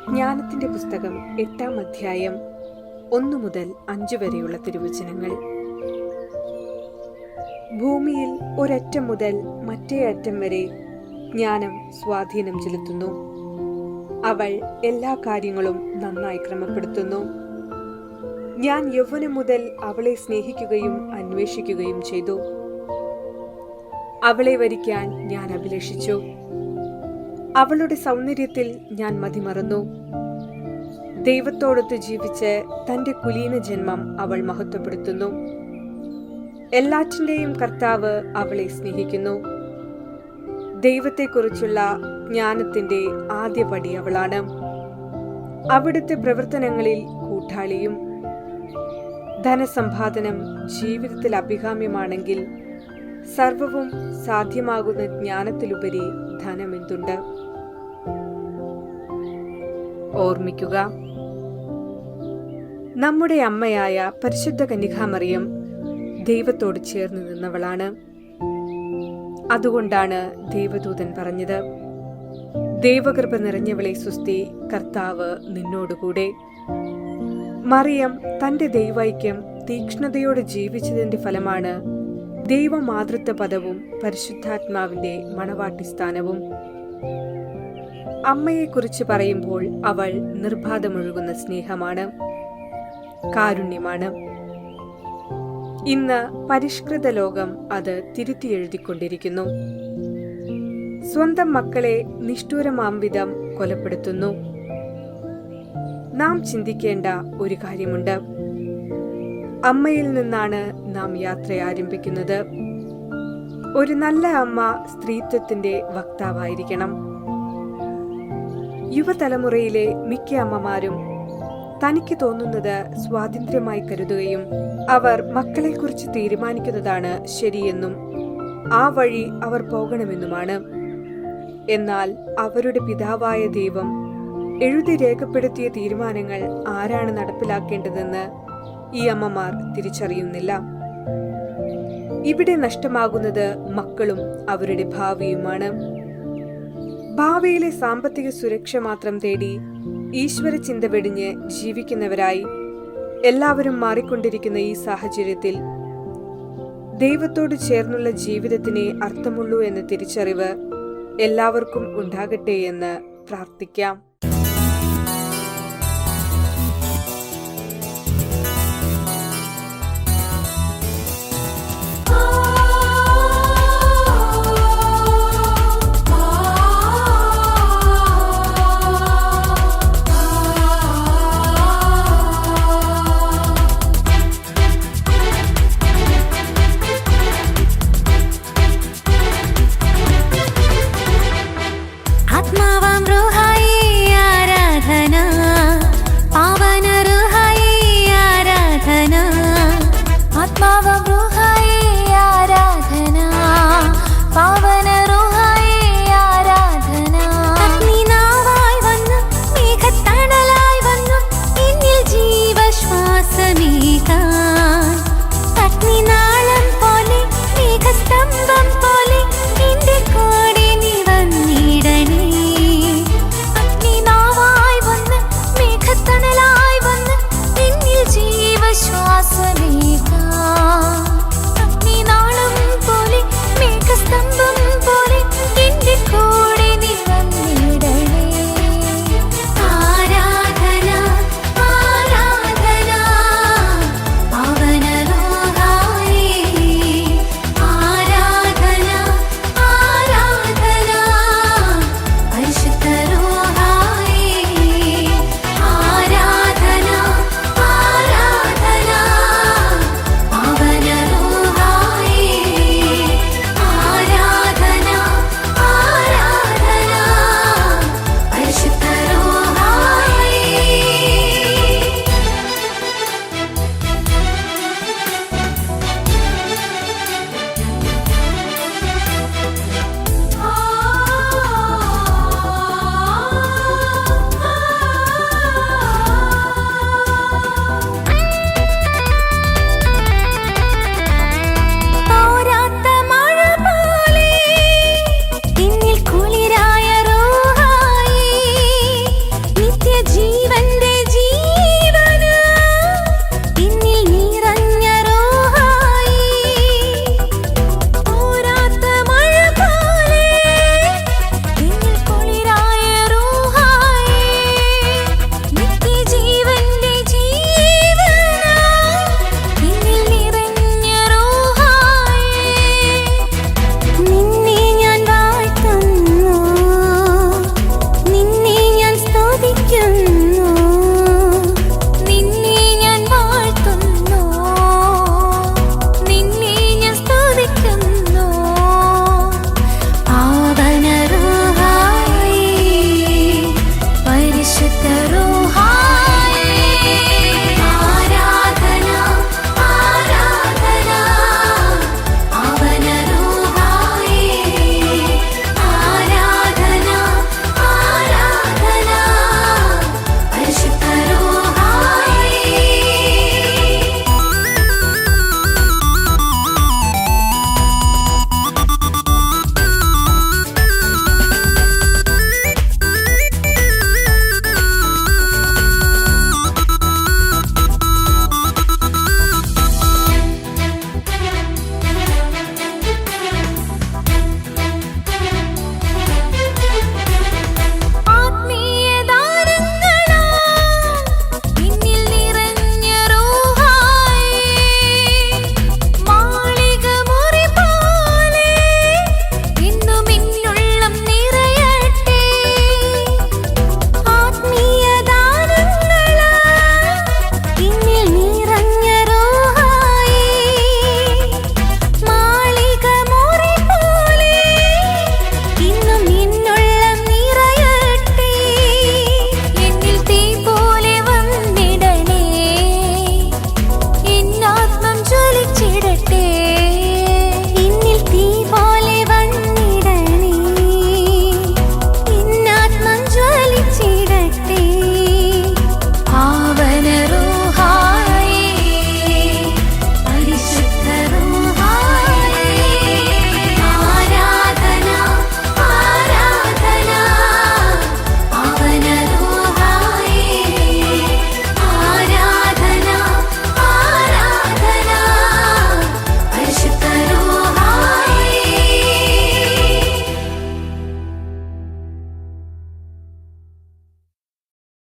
ജ്ഞാനത്തിന്റെ പുസ്തകം 8-ാം അധ്യായം 1 മുതൽ 5 വരെയുള്ള തിരുവചനങ്ങൾ. ഭൂമിയിൽ ഒരറ്റം മുതൽ മറ്റേ അറ്റം വരെ ജ്ഞാനം സ്വാധീനം ചെലുത്തുന്നു. അവൾ എല്ലാ കാര്യങ്ങളും നന്നായി ക്രമപ്പെടുത്തുന്നു. ഞാൻ യൗവനം മുതൽ അവളെ സ്നേഹിക്കുകയും അന്വേഷിക്കുകയും ചെയ്തു. അവളെ വരിക്കാൻ ഞാൻ അഭിലഷിച്ചു. അവളുടെ സൗന്ദര്യത്തിൽ ഞാൻ മതിമറന്നു. ദൈവത്തോടൊത്ത് ജീവിച്ച് തന്റെ കുലീന ജന്മം അവൾ മഹത്വപ്പെടുത്തുന്നു. എല്ലാറ്റിന്റെയും കർത്താവ് അവളെ സ്നേഹിക്കുന്നു. ദൈവത്തെക്കുറിച്ചുള്ള ജ്ഞാനത്തിന്റെ ആദ്യപടി അവളാണ്. അവിടുത്തെ പ്രവർത്തനങ്ങളിൽ കൂട്ടാളിയും. ധനസമ്പാദനം ജീവിതത്തിൽ അഭികാമ്യമാണെങ്കിൽ സർവവും സാധ്യമാകുന്ന ജ്ഞാനത്തിലുപരി ധനമെന്തുണ്ട്? ഓർമ്മിക്കുക, നമ്മുടെ അമ്മയായ പരിശുദ്ധ കന്യകാമറിയം ദൈവത്തോട് ചേർന്ന് നിന്നവളാണ്. അതുകൊണ്ടാണ് ദൈവദൂതൻ പറഞ്ഞത്, ദൈവകൃപ നിറഞ്ഞവളെ സ്വസ്തി, കർത്താവ് നിന്നോടുകൂടെ. മറിയം തന്റെ ദൈവൈക്യം തീക്ഷ്ണതയോടെ ജീവിച്ചതിന്റെ ഫലമാണ് ദൈവമാതൃത്വ പദവും പരിശുദ്ധാത്മാവിന്റെ മണവാട്ടി സ്ഥാനവും. അമ്മയെക്കുറിച്ച് പറയുമ്പോൾ അവൾ നിർബാധമൊഴുകുന്ന സ്നേഹമാണ്, കാരുണ്യമാണ്. ഇന്ന് പരിഷ്കൃത ലോകം അത് തിരുത്തി എഴുതിക്കൊണ്ടിരിക്കുന്നു. സ്വന്തം മക്കളെ നിഷ്ഠൂരമാംവിധം കൊലപ്പെടുത്തുന്നു. നാം ചിന്തിക്കേണ്ട ഒരു കാര്യമുണ്ട്. അമ്മയിൽ നിന്നാണ് നാം യാത്ര ആരംഭിക്കുന്നത്. ഒരു നല്ല അമ്മ സ്ത്രീത്വത്തിന്റെ വക്താവായിരിക്കണം. യുവതലമുറയിലെ മിക്ക അമ്മമാരും തനിക്ക് തോന്നുന്നത് സ്വാതന്ത്ര്യമായി കരുതുകയും അവർ മക്കളെക്കുറിച്ച് തീരുമാനിക്കുന്നതാണ് ശരിയെന്നും ആ വഴി അവർ പോകണമെന്നുമാണ്. എന്നാൽ അവരുടെ പിതാവായ ദൈവം എഴുതി രേഖപ്പെടുത്തിയ തീരുമാനങ്ങൾ ആരാണ് നടപ്പിലാക്കേണ്ടതെന്ന് ഈ അമ്മമാർ തിരിച്ചറിയുന്നില്ല. ഇവിടെ നഷ്ടമാകുന്നത് മക്കളും അവരുടെ ഭാവിയുമാണ്. ഭാവിയിലെ സാമ്പത്തിക സുരക്ഷ മാത്രം തേടി ഈശ്വര ചിന്ത വെടിഞ്ഞ് ജീവിക്കുന്നവരായി എല്ലാവരും മാറിക്കൊണ്ടിരിക്കുന്ന ഈ സാഹചര്യത്തിൽ ദൈവത്തോട് ചേർന്നുള്ള ജീവിതത്തിനെ അർത്ഥമുള്ളൂ എന്ന തിരിച്ചറിവ് എല്ലാവർക്കും ഉണ്ടാകട്ടെ എന്ന് പ്രാർത്ഥിക്കാം.